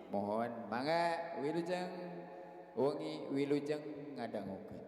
Mohon mangga wilujeng wengi wilujeng ngadangukeun.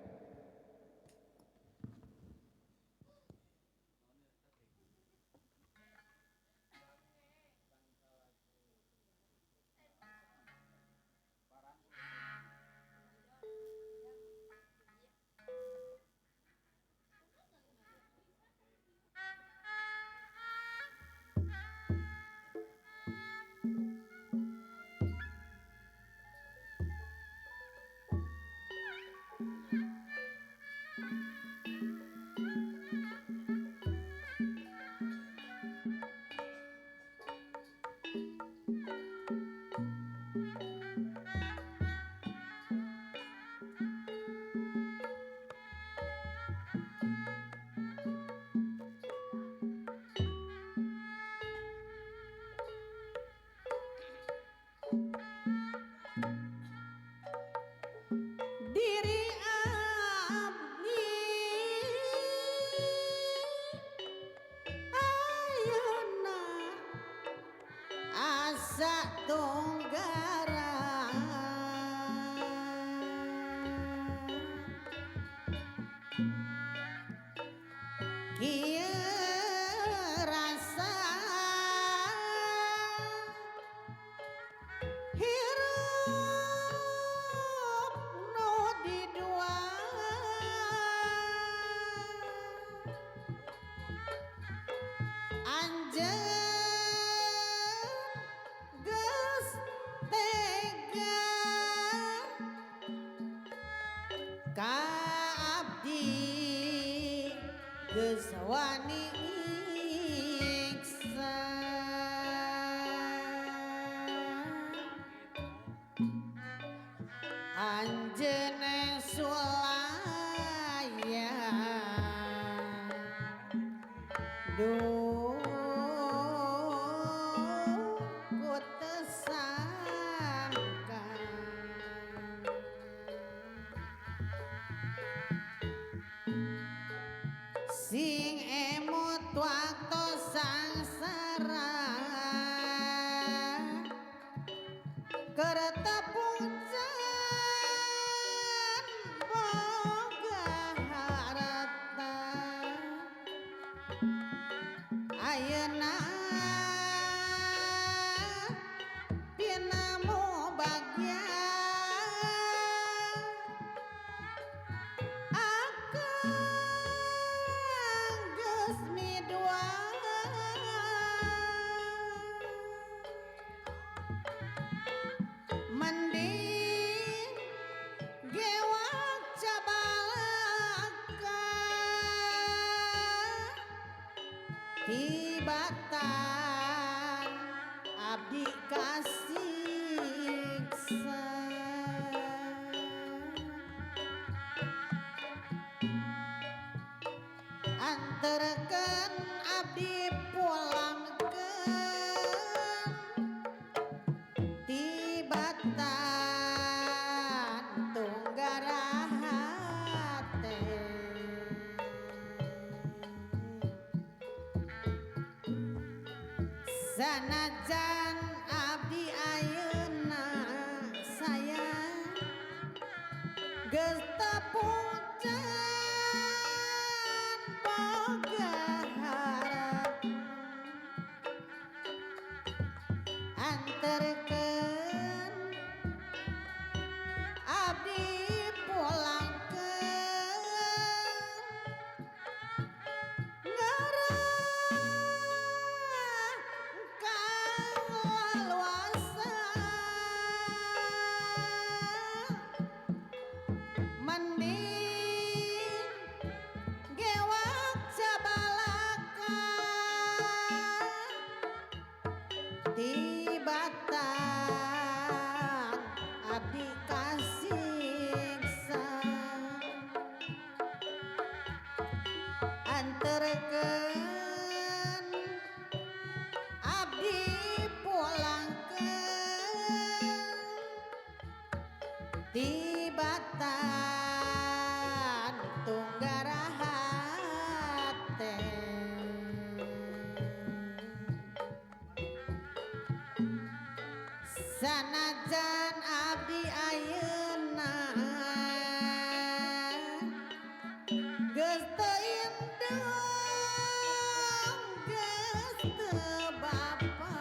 Diri abdi ayeuna asa tunggara kieu rasa hirup nu didua anjeun geus tega ka abdi geus wani nyiksa anjeun sulaya duh ku teu sangka sing emut waktu sangsara keur tepung can boga harta ayeuna pinamu bagya akang geus midua mending gewak cabalaka tibatan abdi kasiksa anterkeun abdi pulangkeun tibatan tunggara hate sanajan abdi sanajan abdi ayeuna geus teu indung geus teu bapa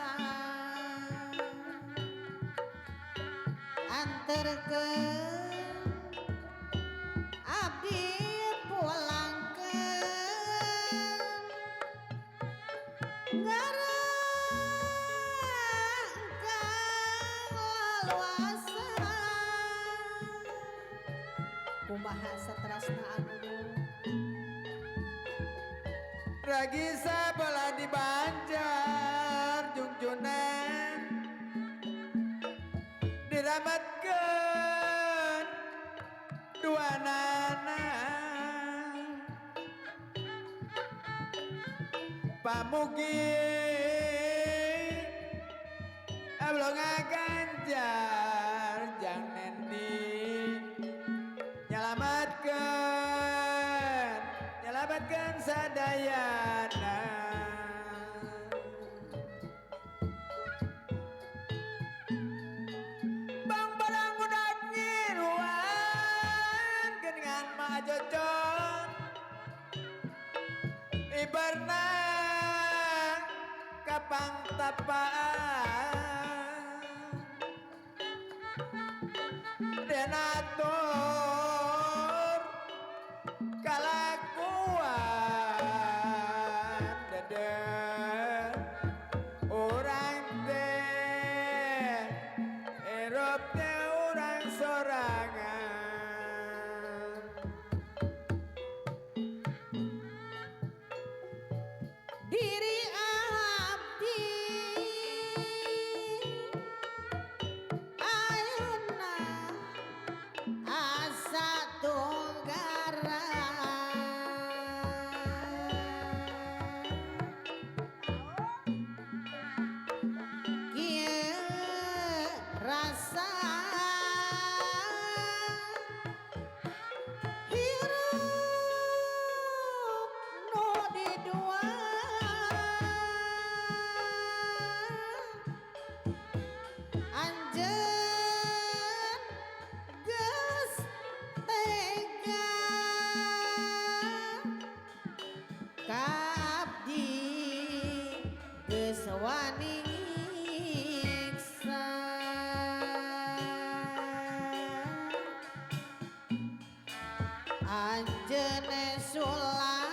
anterkeun abdi pulangkeun ngarang kang leluasa kumaha satrasna anu Ragi sabelah di Banjar Junjunan diramatkeun dua nana pamugi ablong ganjar jang nendi nyelamatkeun sadayana bang barang udah ngiruan geningan majocon ibarna kapang tapaan denatur kalakuan dedeh orang teh erop teh orang sorangan diri abdi ayeuna asa tunggara kieu rasa hirup nu didua anjeun geus tega ka abdi geus wani nyiksa anjeun sulayan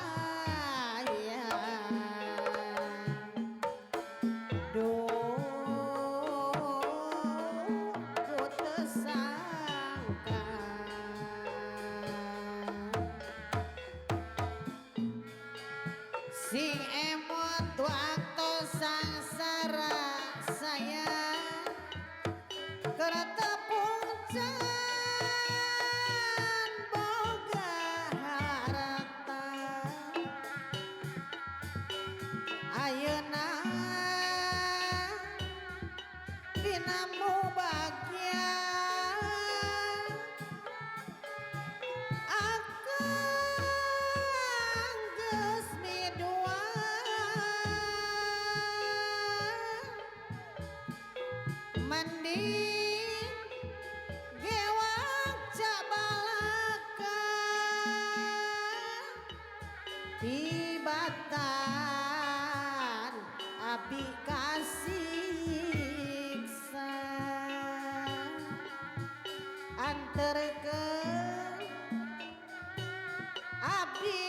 duh ku teu sangka sing emot waktu sangsara saya keretepung can boga harta ayeuna dinamu bagya akang geus midua mending gewang cabalaka tibatan abdi kasiksa anterkeun abdi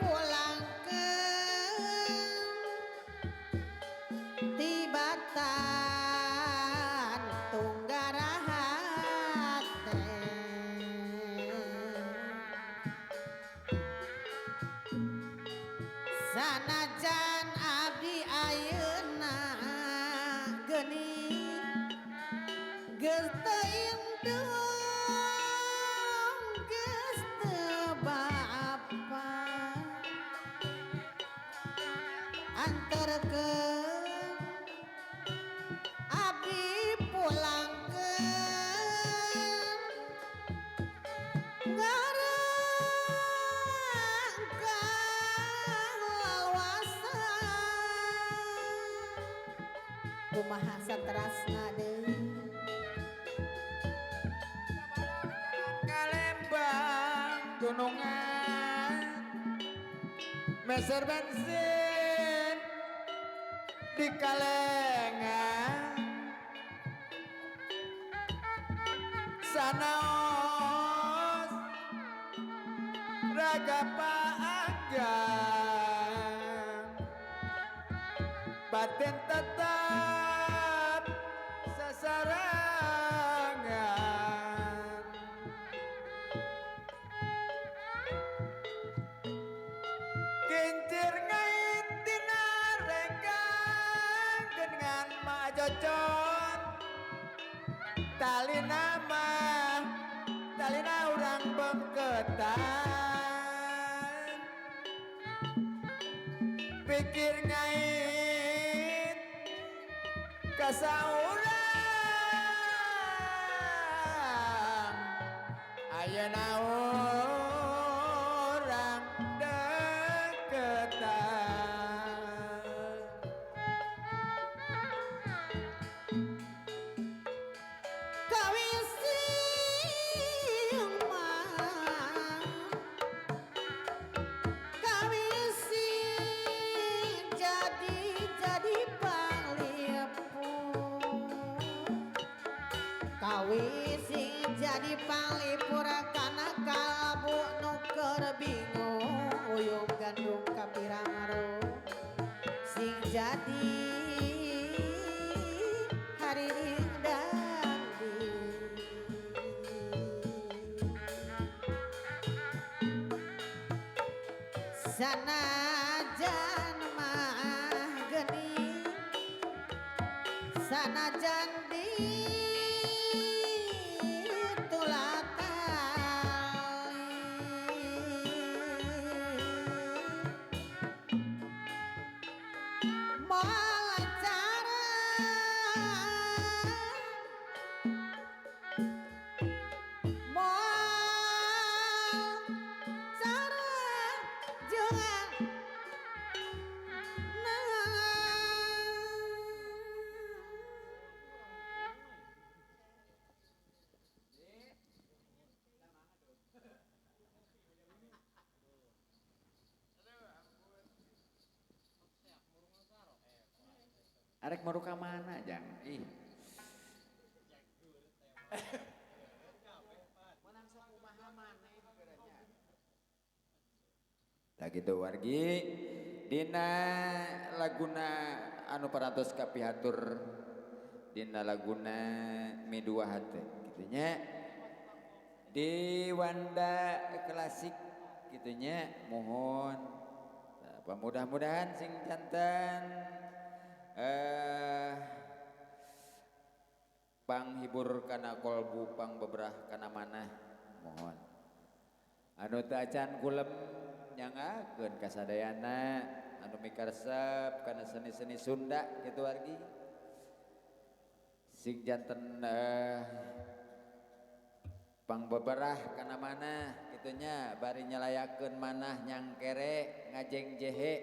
pulangkeun tibatan tunggaraha teh sanajan abdi ayeuna geuning geus teu indung geus teu bapa anterkeun abdi pulangkeun ngarang kang leluasa kumaha satrasna deui gunungan meser bensin di kalengan sanaos raga paagan batin tetap sasarangan kincir ngait tina renggang dengan mak jocon talina urang bengketan pikir ngait kasaurang ayeuna urang deketan kawising mah kawising jadi palipur kawising jadi palipur kana kalbu nu keur bingung uyuh gandung kapirang aro sing jadi hari dangdi sanajan mah geni sanajan di arek mau ka mana jang ih tak gitu wargi dina laguna anu parantos kapihatur dina laguna midua hate gitunya di Wanda klasik gitunya mohon mudah-mudahan sing jantan panghibur kana kolbu pang beberah kana manah mohon anu teu acan kulem nyangakeun kasadayana anu mikaresep kana seni-seni Sunda kitu wargi sing janten pang beberah kana manah kitunya bari nyalayakeun manah nyangkere ngajeng jehe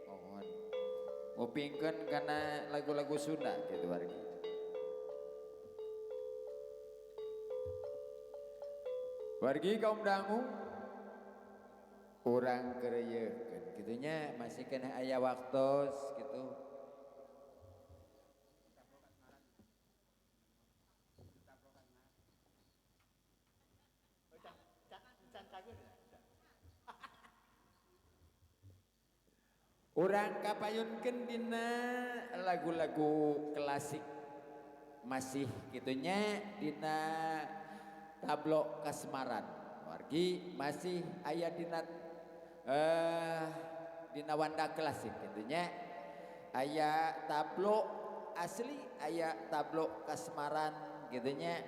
mohon ngupingkeun kana lagu-lagu Sunda kitu wargi wargi kaum dangu urang kereyeukeun kitunya masih kena aya waktos gitu urang kapayunkeun dina lagu-lagu klasik masih gitunya dina tablo kasmaran wargi masih aya dina Wanda klasik gitunya aya tablo asli aya tablo kasmaran gitunya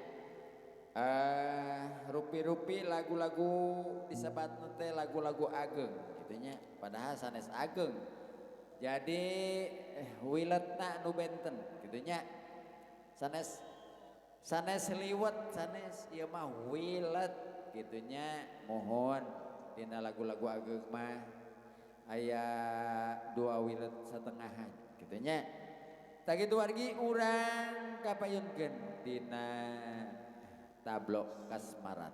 rupi-rupi lagu-lagu disebat teh lagu-lagu ageng gitunya padahal sanes ageng jadi wiletna nu benten gitunya sanes liwet sanes ieu mah wilet gitunya mohon dina lagu-lagu ageng mah aya 2 wilet satengahan gitunya tak kitu wargi urang kapayunkeun dina tablo kasmaran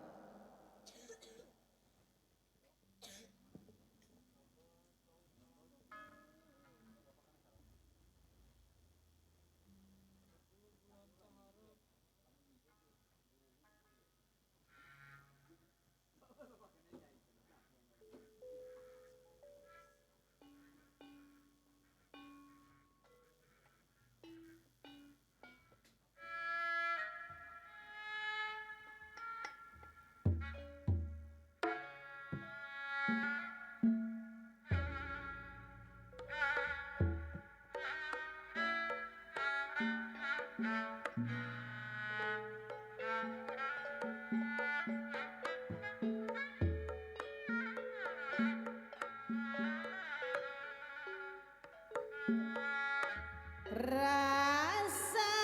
rasa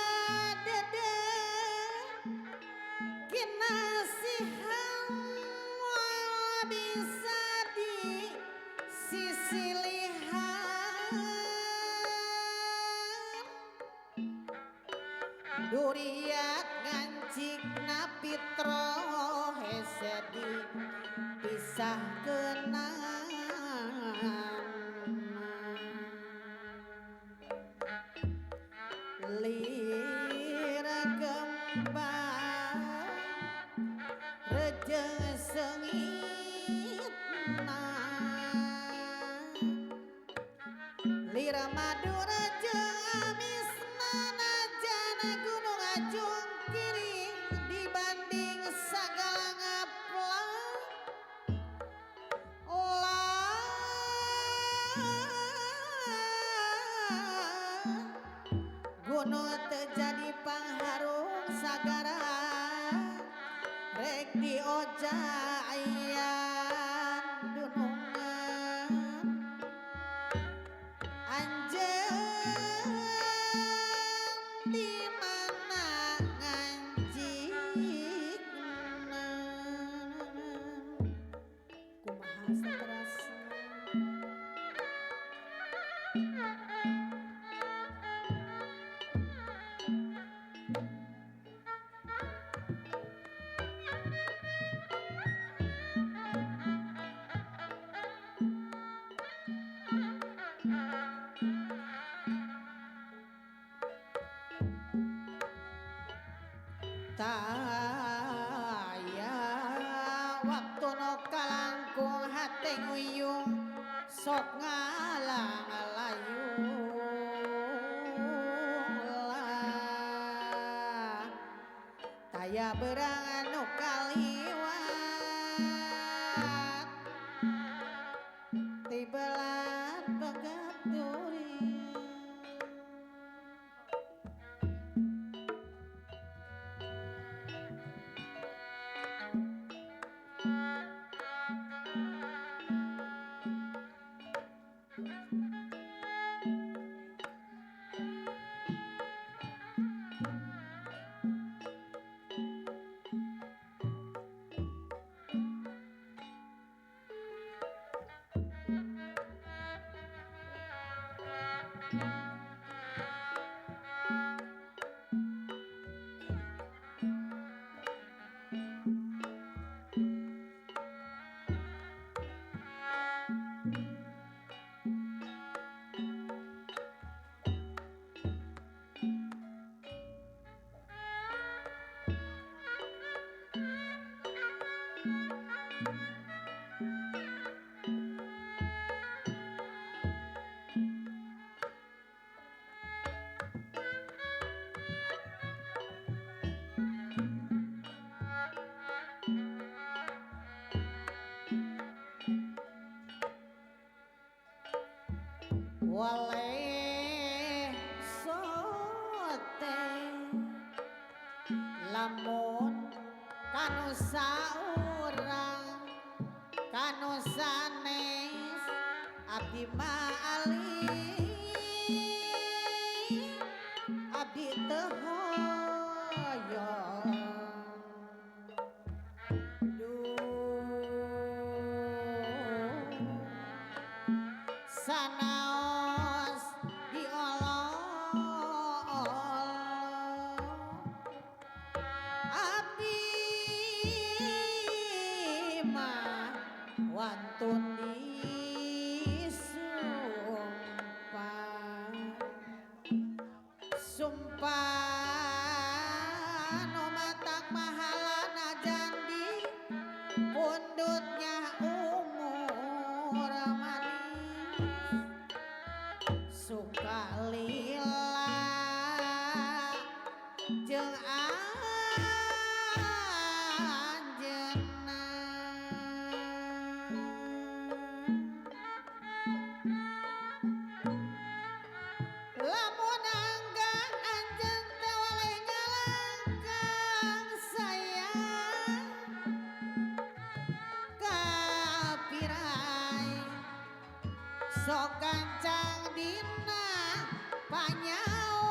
dede kinasihan bisa di sisi lihat duriat ngancik napitro hesedi pisah kenang lira kembang rejeng sengit lira madu rejeng amis najana gunung ajung kiri dibanding sagala ngaplang gunung terjadi pangharung sagara rek dioja ayan dunungan anjeun di mana ngancikna kumaha saterasna taya waktu no kalangkung hate nguyung sok ngalang layung taya berangan no kaliwat tibelat pegat duri waleh sote lamun kanu saurang kanu sanes abdi maalih abdi teu hoyong sanaos diolong abdi mah wantun disumpah sumpah no matak mahalana jandi pundutnya umur manis suka lila jeung anjeunna lamun anggang anjeun teh waleh ngalangkang sayang kapirai sok kancang dina panyawa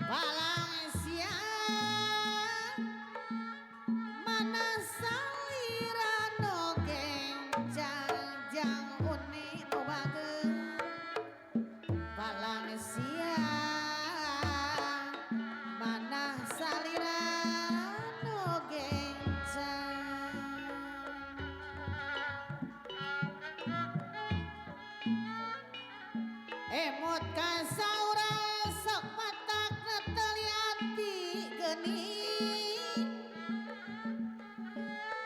palang siang mana salira dongeng jang uni nu bageung palang siang mana salira dongeng emot ka saurang sok patak neteli ati geuning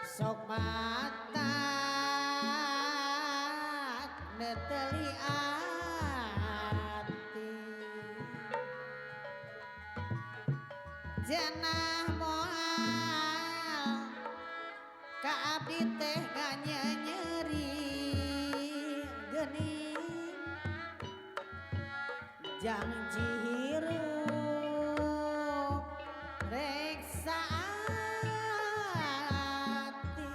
sok patak neteli ati janah moal ka abdi teh nganyenyeri geuning jang jihirup reksa ati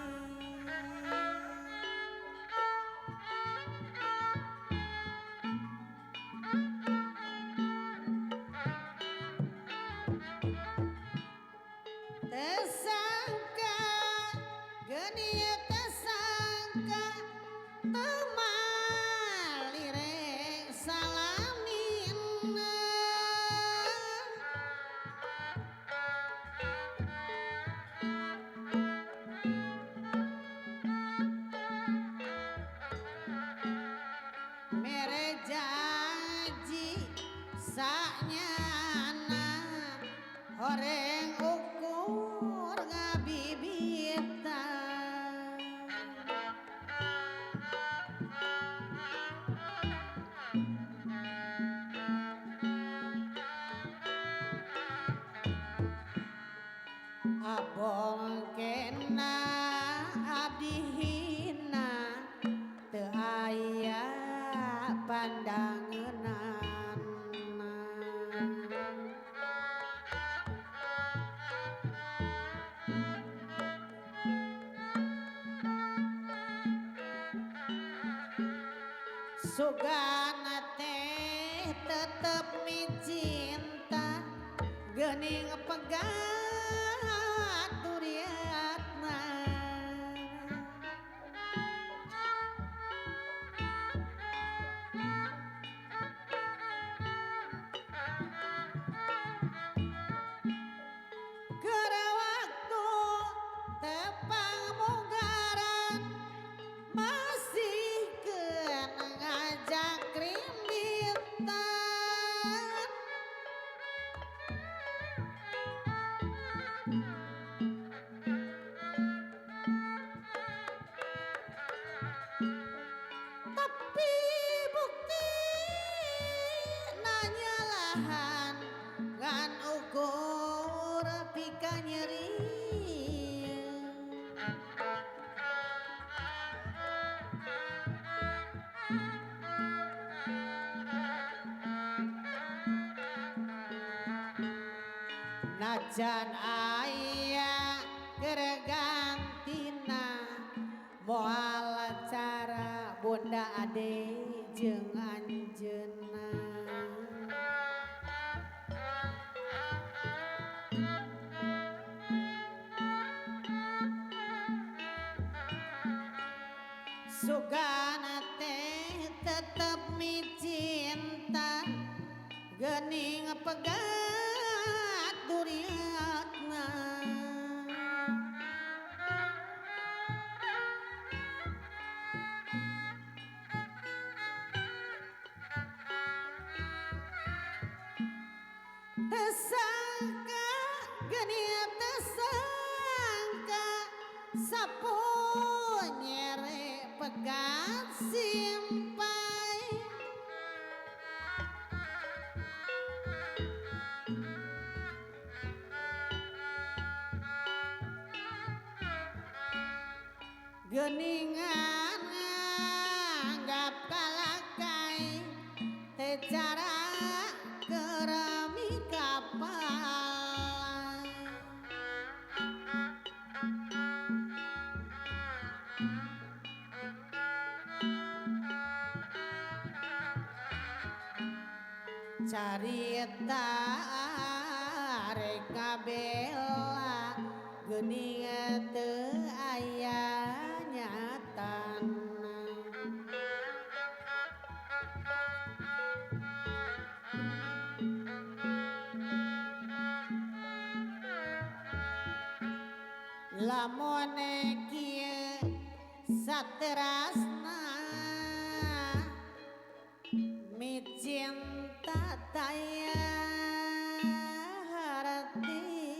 tesangka geuning tesangka temalirek salamina mere janji sanyana horeng ukur ngabibitan abong kena abdi hina teu aya pandangeunana sugana teh tetep micinta geuning pegat duriatna keur waktu tepang mugaran masih keun ngajak rimbitan tapi bukti nanyalahan ngan ukur pika nyeri najan aya gergantina moal cara bunda ade jeung anjeunna sugana teh tetep micinta geuning pegat duriatna tesangka geuning tesangka sapunyere pegat simpai geuningan nganggap kalakai teh cara kerami kapal carita rek ngabela geuning teu aya nyatana. Lamun kieu saterasna micin tataya haratina.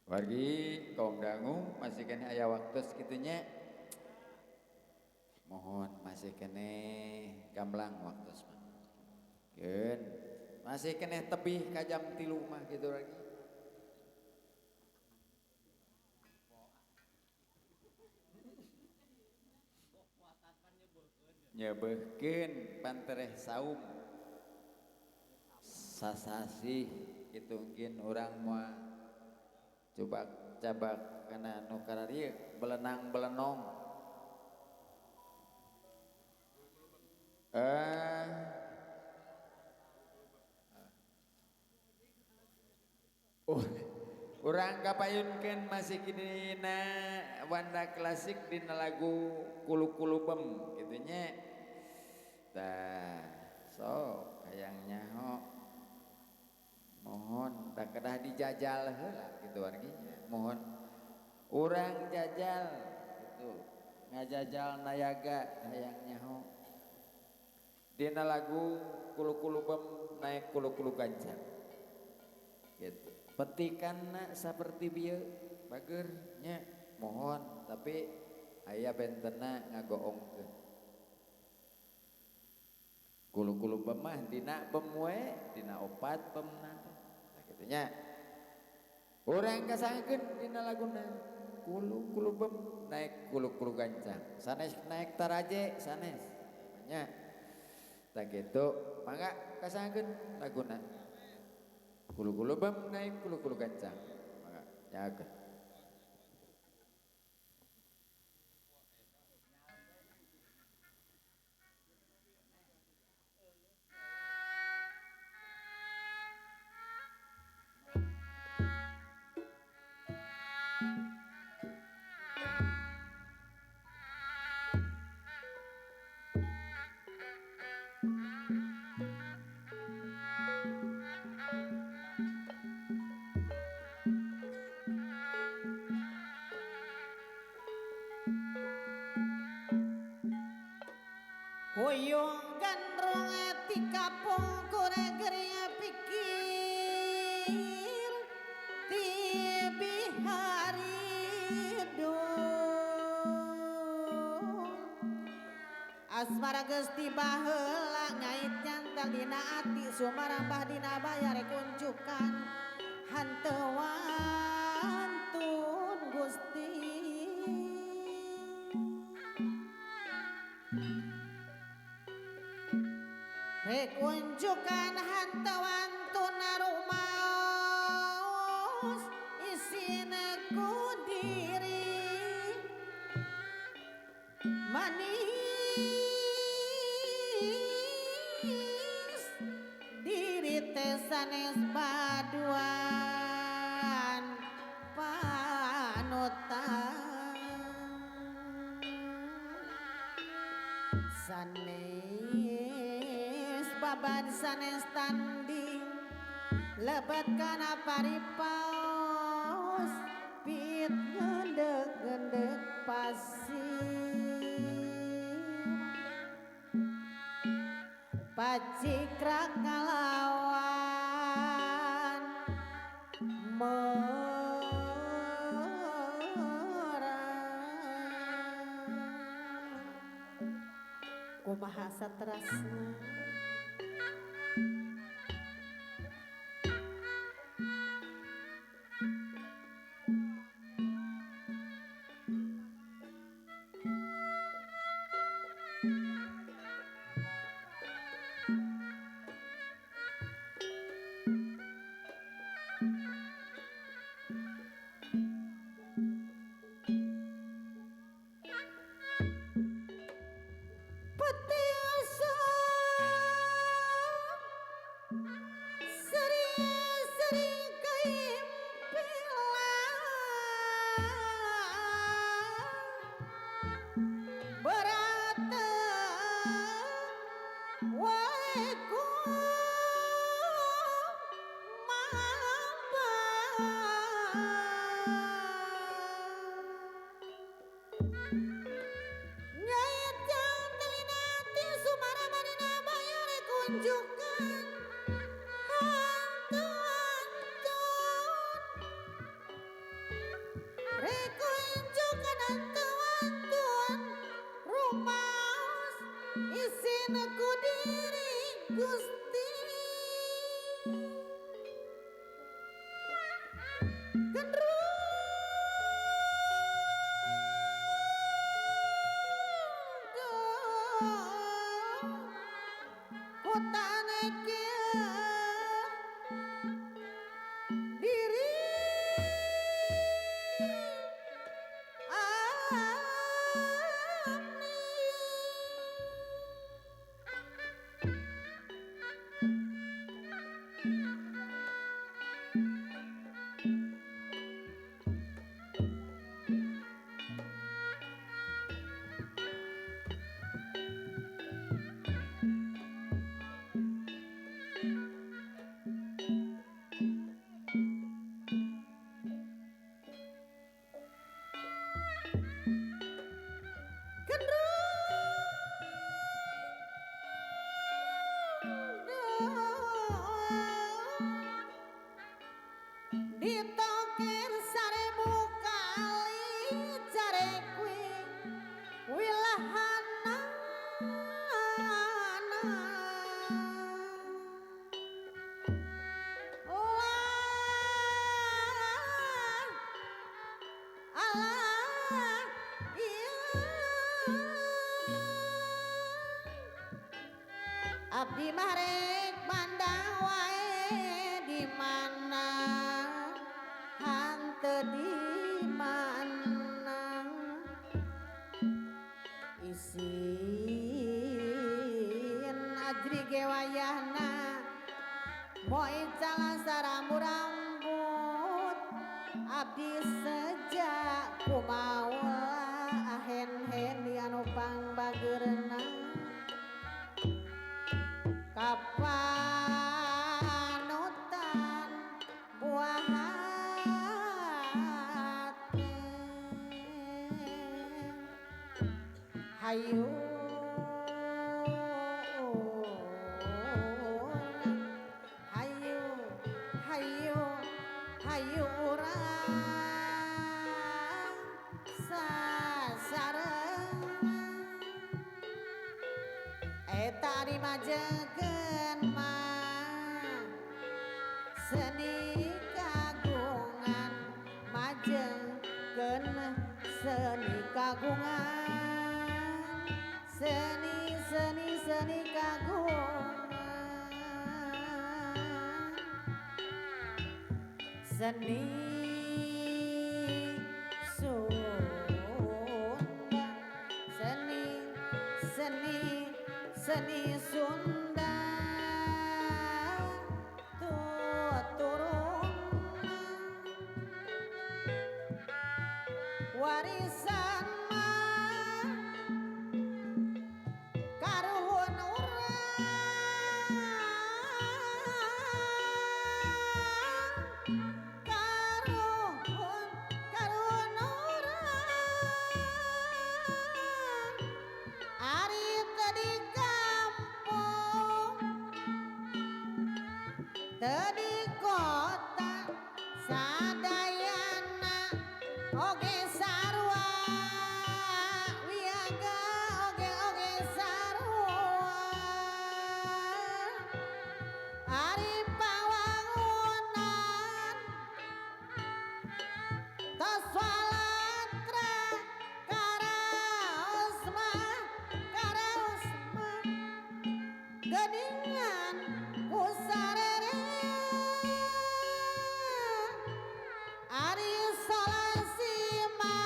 Wargi kaum dangu masih kene aya waktu sekitunya. Mohon masih kene gamblang waktu mah. Keun masih kene tebih ka jam 3 mah gitu lagi. Nyebeuhkeun pantereh saum sasasi kitu mungkin urang moal coba cabak kana nu kararieu belenang-belenong. Urang kapayunkeun masih dina wanda klasik dina lagu kulu-kulu bem kitu nya. Tah sok hayang nyaho. Mohon tak kedah dijajal heula gitu artinya. Mohon urang jajal gitu. Ngajajal nayaga hayang nyaho. Dina lagu kulu-kulu bem naik kulu-kulu gancang. Gitu. Petikanna saperti bieu bager nya. Mohon tapi aya bentenna ngagoongkeun. Kulu-kulu bem mah dina bem we, dina opat bemna. Nya urang kasangkeun dina laguna kulu-kulu bem naik kulu-kulu gancang sanes naik taraje sanes nya tah kitu mangga kasangkeun laguna kulu-kulu bem naik kulu-kulu gancang mangga nyakeun. Hoyong gandrung ti kapung kurang pikir ti bihari dong asmara geus tiba heula ngait nyantel dina ati sumarambah dina bayar kuncukan hanteuan tun Gusti. Rek unjukan hanteuan tuna rumaos isina ku diri manis diri teh sanes baduan panutan sanes baban sanes tanding lebat kana paripaos pit ngedek pacikra kalawan kumaha satrasna kunjungan hantu-hantun rekunjungan hantu-hantun rumaos isina ku diri Gusti ditoker sarebu kali carekwi wilahana Allah abdi marek mandang wae di mana hante di mana isin ajri ge wayahna moe calang sarambu rambut abdi sejak kumaula ahen-hen di anu pangbageurna kapanutan buah hati hayu hayu hayu hayu urang sasareng eta dimajekeun mah seni kagungan majekeun seni kagungan seni kagungan seni seni Sunda tuturun warisan mah karuhun urang karuhun urang ari teu di kampung Oge sarua wiaga oge sarua ari pawangunan tos walatra karaosma geningan kusarere ari solasima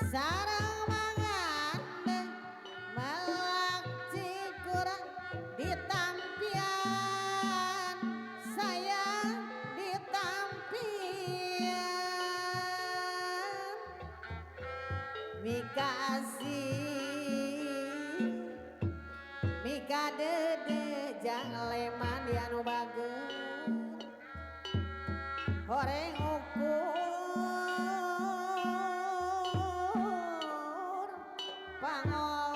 sareng mangan melak cikurang ditampian saya ditampian mika asih mika dede jang leman dianu bageun horeng ukur pangoloan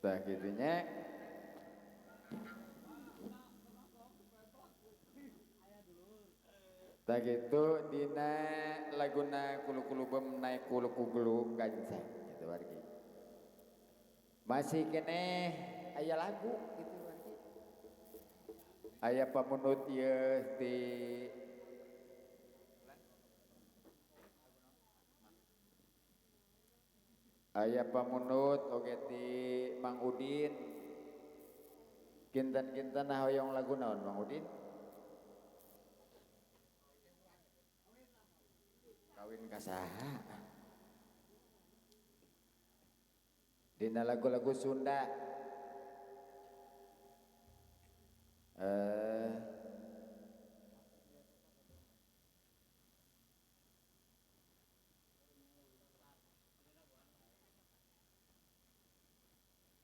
tah gitunya. Tak gitu dina laguna kulu-kulu bem naik kulu-kulu gancang gitu wargi. Masih kene aya lagu gitu wargi. Aya pamunut ieu ti aya pamunut oge ti Mang Udin. Kinten-kinten hoyong lagu naon Mang Udin? Kawin kasaha dina lagu-lagu Sunda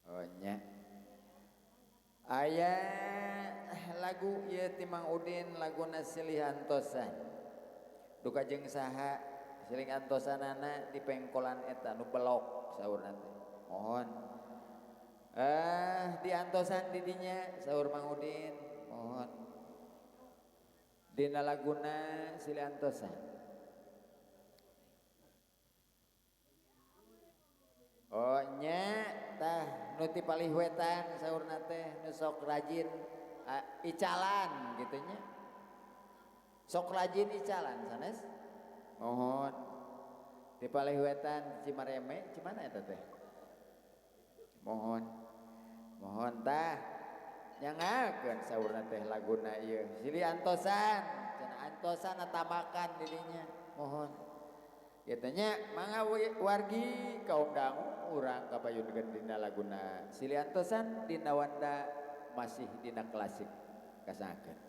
oh nya aya lagu ieu ti Mang Udin laguna Silih Antosan duka jeung saha Silih Antosanana di pengkolan eta nu belok saurna teh mohon di Antosan di dinya saur Mang Udin mohon dina laguna Silih Antosan oh nya tah nu ti palihwetan saurna teh nu sok rajin icalan gitu nya sok rajin icalan sanes mohon di palihwetan Cimareme cimana eta teh mohon tah nyangakeun saurna teh laguna ieu Silih Antosan cenah Antosan atamakan dirinya mohon kitu nya mangga wargi kaum dangu urang kapayunkeun dina laguna Silih Antosan dina wanda masih dina klasik kasahakeun.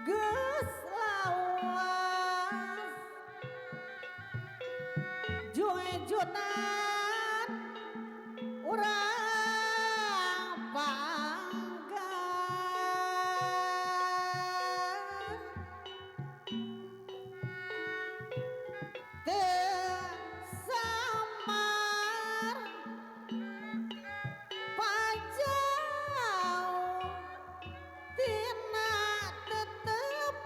geus lawas juejunan urang panggan teu samar pajau tina tetepan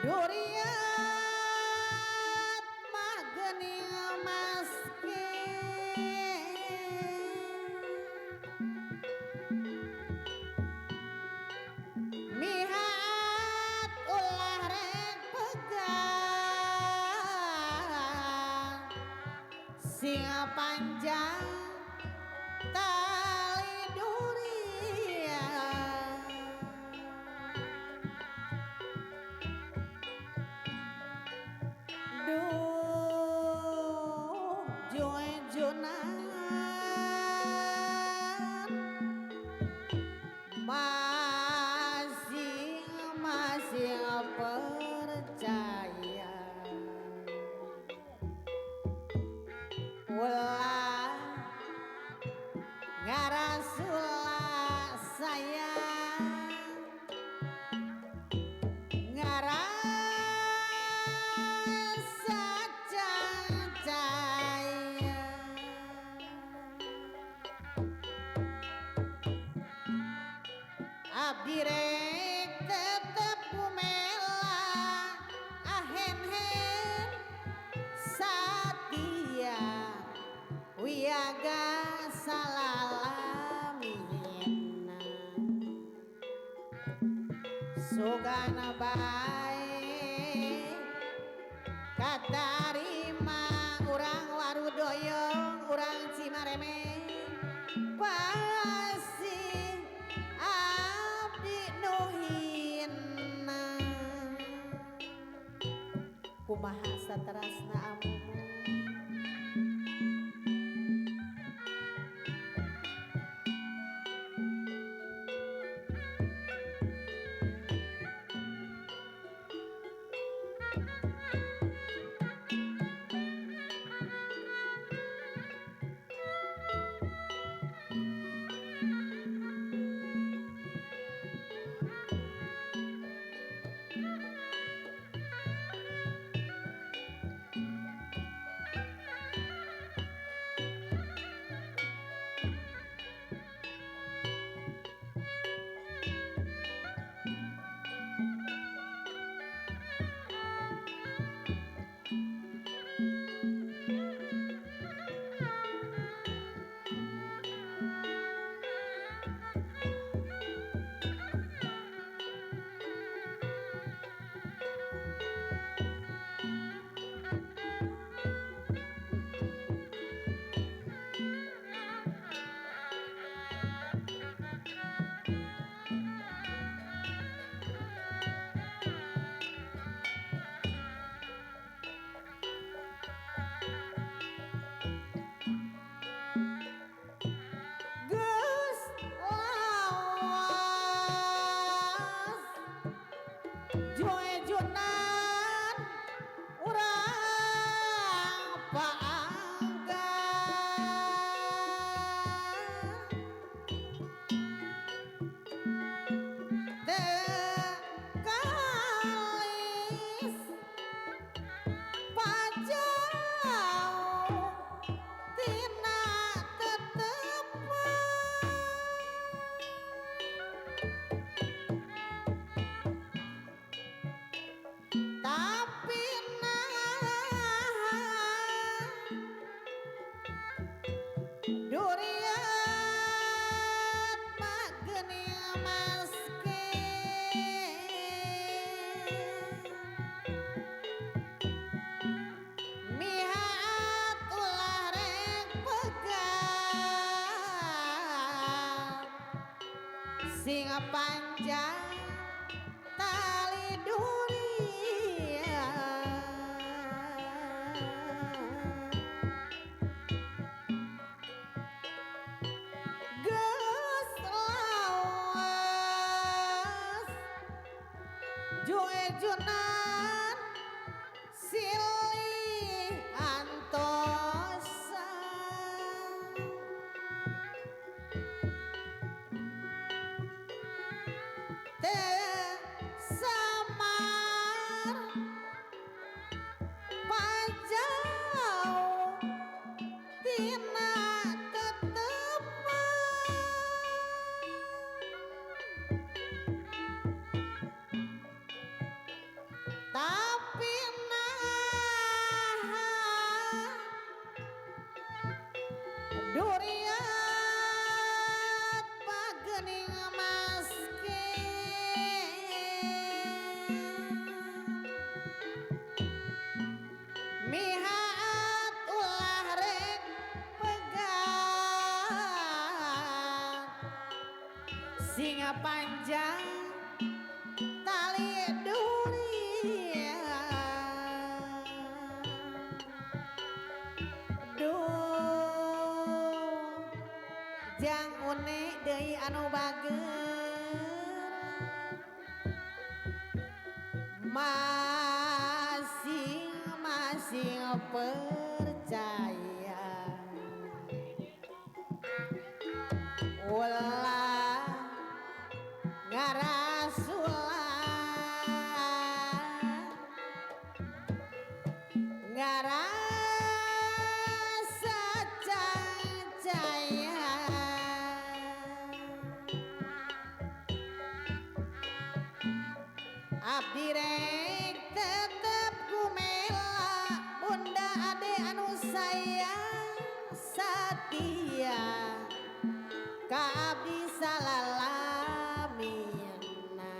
durian mah geuning maske mihat ulah rek pegang singa panjang tali durian duh jujunan masing-masing percaya ulah ngarasulah sayang ngarasa cacaya abdi rek tetep kumela ahen-hen satia wiaga salalamina sugana bae katarima urang warudoyong urang cimareme pasti abdi nuhina kumaha saterasna amumu Geus lawas juejunan urang paangga tekalis pajau tina tetepan tapi durian mah geuning maske mihat ulah rek pegang singa panjang tali durian geus lawas juejunan silih antosan teu samar pajau tina tetepan singa panjang tali durian duh jang unik deui anu bager masing-masing percaya ulah ngarasulan ngarasa caya abdi rek tetep kumela bunda ade anu sayang satia ka abdi salalamina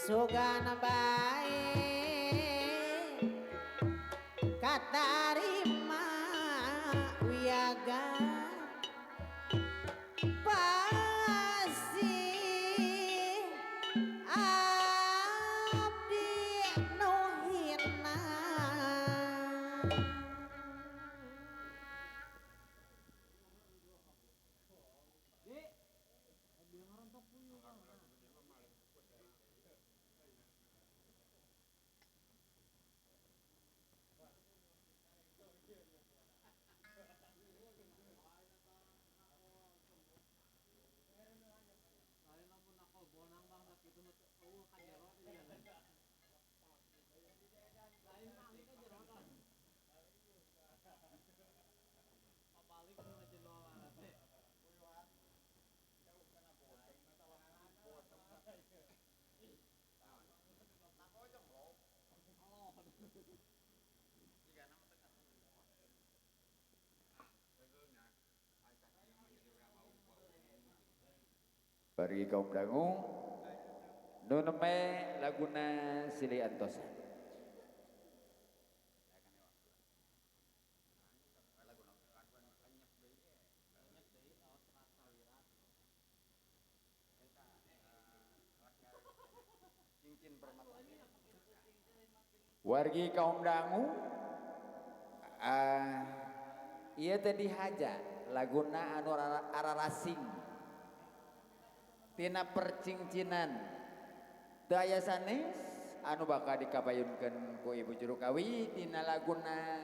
sugana bae katarima wiyaga pasi abdi nu hina Bagi kaum dangu nu neme laguna Silih Antosa. Wargi kaum dangu ieu teh dihaja laguna anu ararasing tina percincinan teu aya sanes anu bakal dikabayunkeun ku ibu juru kawi tina laguna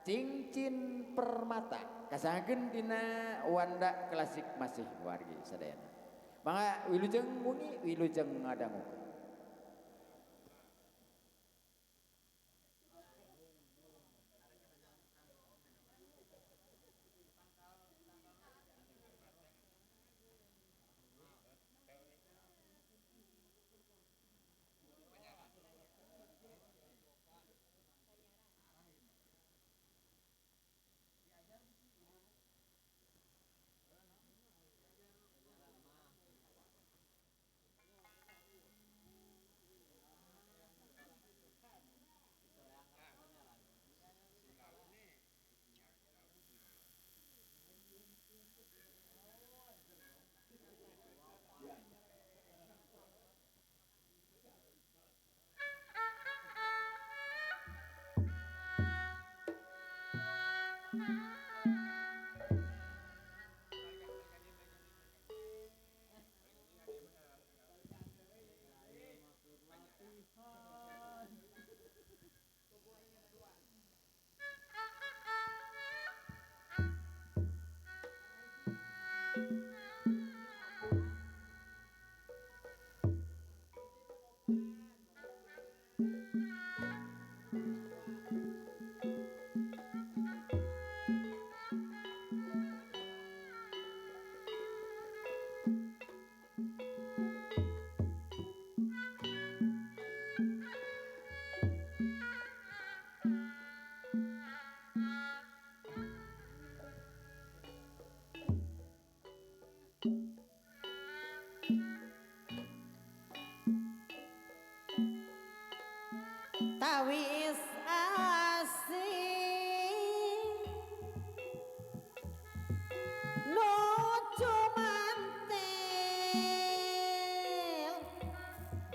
cincin permata kasahakeun dina wanda klasik masih wargi sadayana mangga wilujeng mungi wilujeng ngadangukeun.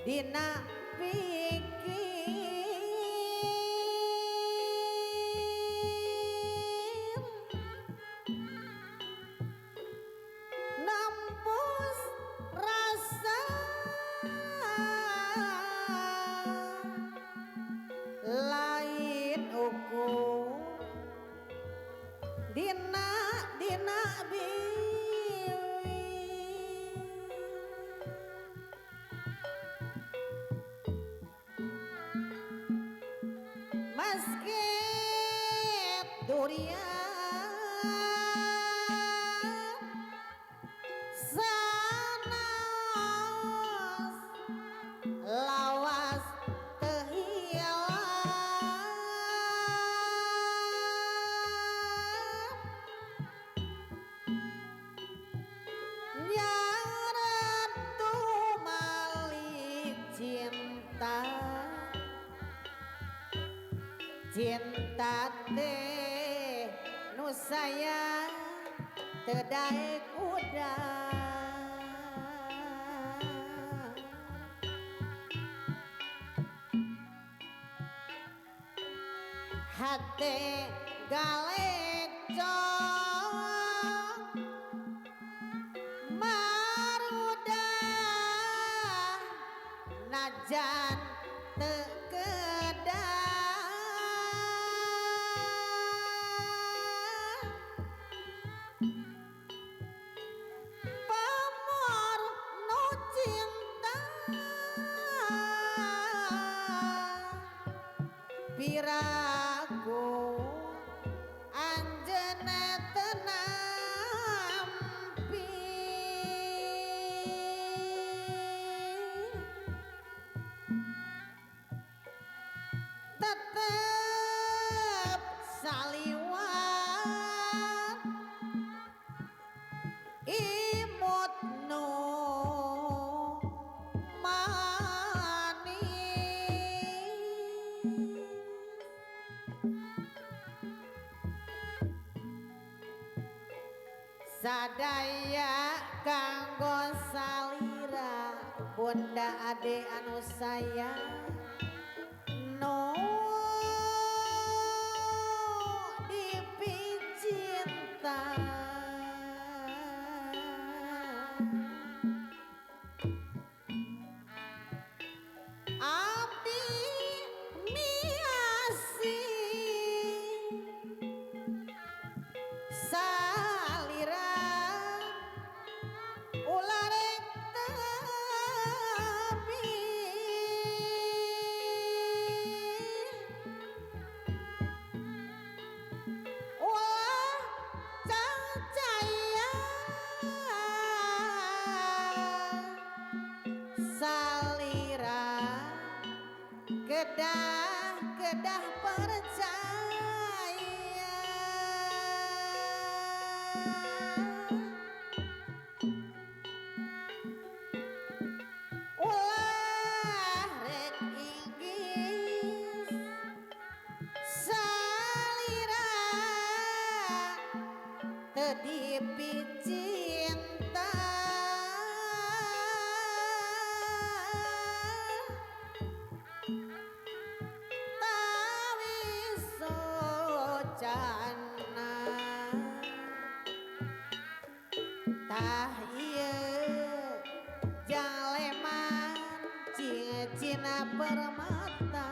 dina pikir nampus rasa lain ukur dina biwi meski durian sanaos lawas kehilangan nyaran tumalik cinta teh nu sayang teu udang hate galecong marudah najan teu kedah pamor nu cinta piraku anjeunna teu nampi tetep saliwat imut nu manis sadaya kanggo salira bunda ade anu sayang no dipicinta abdi miasi salira ulah rek tapi ulah cacaya salira kedah percaya ulah rek inggis salira teu dipicinta tawi socana tah ieu jaleman cina permata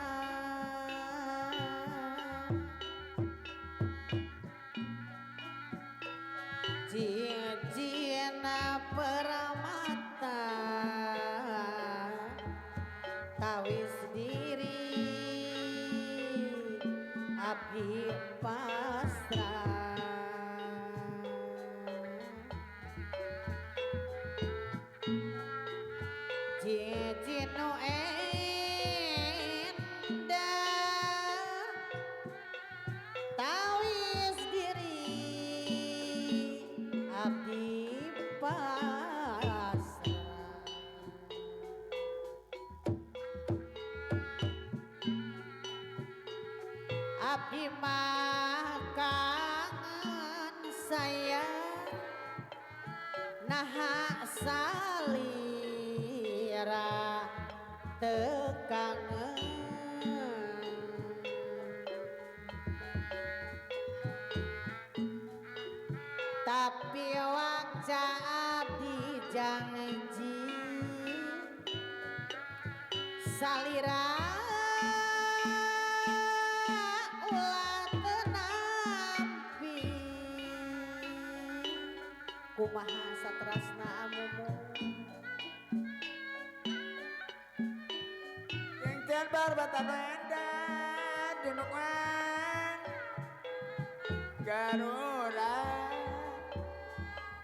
cina permata tawis diri abdi pasrah cincin nu endah tawis diri abdi pasrah abdi mah kangen sayang naha salira tekangen tapi wakca abdi janji salira ulah teu nampi kumaha saterasna amumu Cengcer barbatan endah junungan Garuda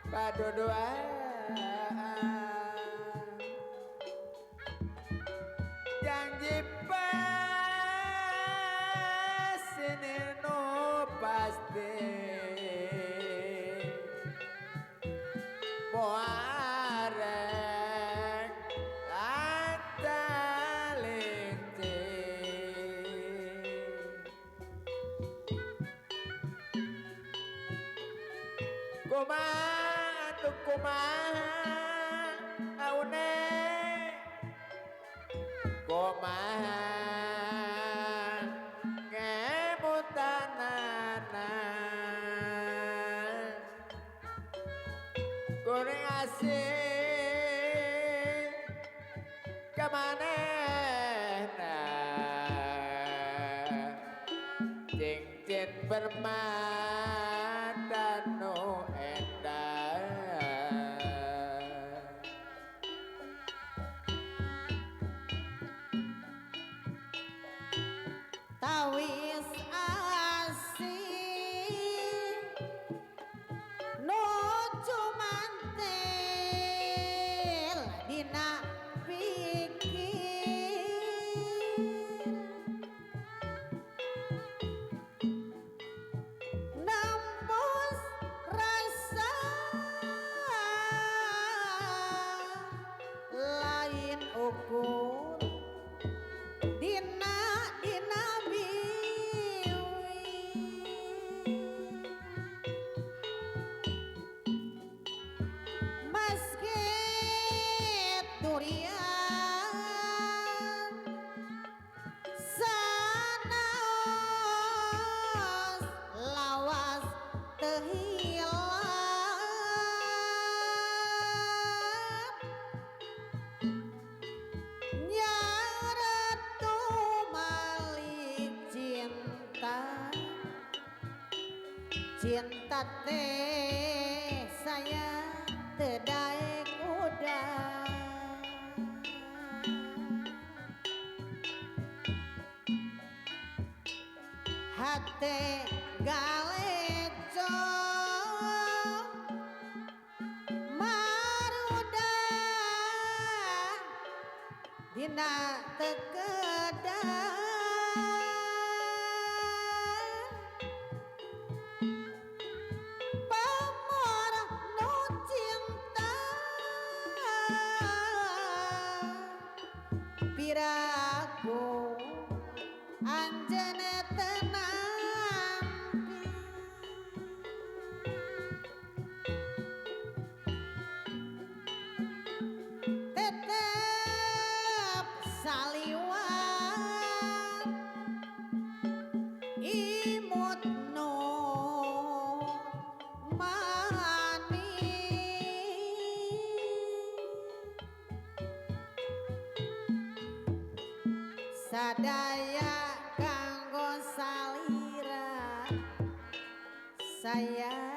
paduduan janji pas ini nu pasti muarek lantalinci kumaha tuh kumaha aune kumaha ngemutanana goreng asing kemanehna cincin permata nu endah tawis asing nu cumantel dina pikir nembus rasa lain ukur dina biwi meski durian sanaos lawas teu hilang nyaretu malik cinta teh saya tedai kuda hate galeco maruda dina tekedan pamor nu cinta piraku anjeunna teu nampi tetep saliwat imut nu manis sadaya kanggo salira saya